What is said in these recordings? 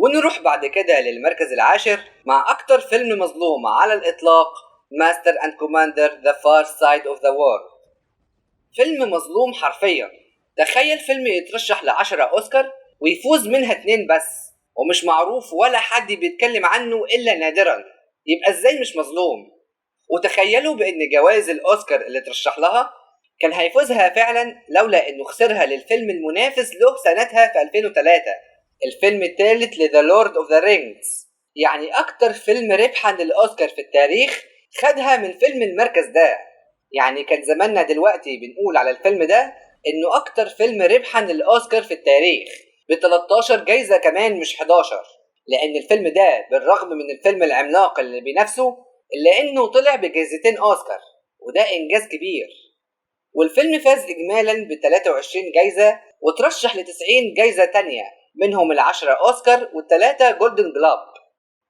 ونروح بعد كده للمركز العاشر مع أكتر فيلم مظلوم على الإطلاق، ماستر أند كوماندر The Far Side of the World. فيلم مظلوم حرفيا. تخيل فيلم يترشح ل10 أوسكار ويفوز منها 2 بس، ومش معروف ولا حد بيتكلم عنه إلا نادرا، يبقى إزاي مش مظلوم؟ وتخيلوا بأن جوائز الأوسكار اللي ترشح لها كان هيفوزها فعلا لولا أنه خسرها للفيلم المنافس له سنتها في 2003، الفيلم الثالث لذا لورد اوف ذا رينجز. يعني أكتر فيلم ربحا للأوسكار في التاريخ خدها من فيلم المركز ده. يعني كان زماننا دلوقتي بنقول على الفيلم ده انه اكتر فيلم ربحا للأوسكار في التاريخ ب13 جايزة كمان مش 11، لان الفيلم ده بالرغم من الفيلم العملاق اللي بنفسه الا انه طلع بجائزتين أوسكار، وده انجاز كبير. والفيلم فاز اجمالا ب23 جايزة وترشح ل90 جايزة تانية، منهم ال10 أوسكار وال3 جولدن جلوب.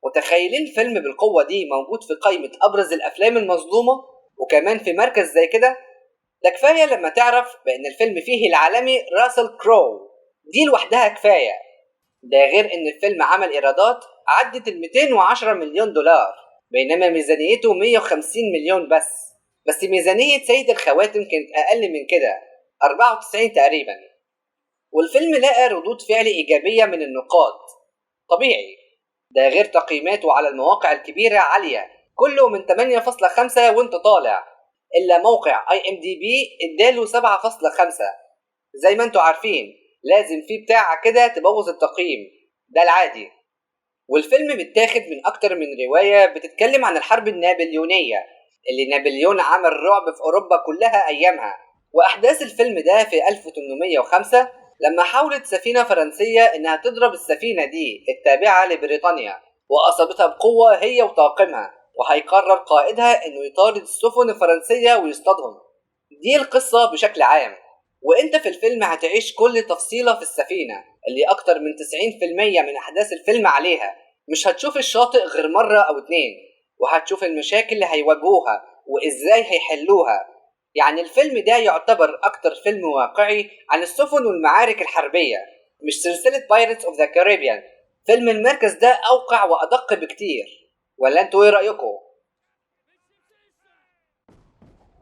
متخيلين فيلم بالقوة دي موجود في قائمة ابرز الافلام المظلومة وكمان في مركز زي كده؟ ده كفاية لما تعرف بأن الفيلم فيه العالمي راسل كرو، دي لوحدها كفاية. ده غير أن الفيلم عمل إيرادات عدت 210 مليون دولار، بينما ميزانيته 150 مليون بس ميزانية سيد الخواتم كانت أقل من كده، 94 تقريبا. والفيلم لقى ردود فعل إيجابية من النقاد، طبيعي، ده غير تقييماته على المواقع الكبيرة عالية، كله من 8.5 وانت طالع، إلا موقع IMDb اداله 7.5. زي ما انتوا عارفين لازم في بتاعة كده تبوظ التقييم، ده العادي. والفيلم متاخد من أكتر من رواية بتتكلم عن الحرب النابليونية اللي نابليون عمل رعب في أوروبا كلها أيامها. وأحداث الفيلم ده في 1805 لما حاولت سفينة فرنسية إنها تضرب السفينة دي التابعة لبريطانيا، وأصابتها بقوة هي وطاقمها، وهيقرر قائدها إنه يطارد السفن الفرنسية ويصطادهم. دي القصة بشكل عام، وإنت في الفيلم هتعيش كل تفصيلة في السفينة اللي أكتر من 90% من أحداث الفيلم عليها. مش هتشوف الشاطئ غير مرة أو 2، وهتشوف المشاكل اللي هيواجهوها وإزاي هيحلوها. يعني الفيلم ده يعتبر أكتر فيلم واقعي عن السفن والمعارك الحربية، مش سلسلة Pirates of the Caribbean. فيلم المركز ده أوقع وأدق بكتير، ولا أنتوا إيه رأيكم؟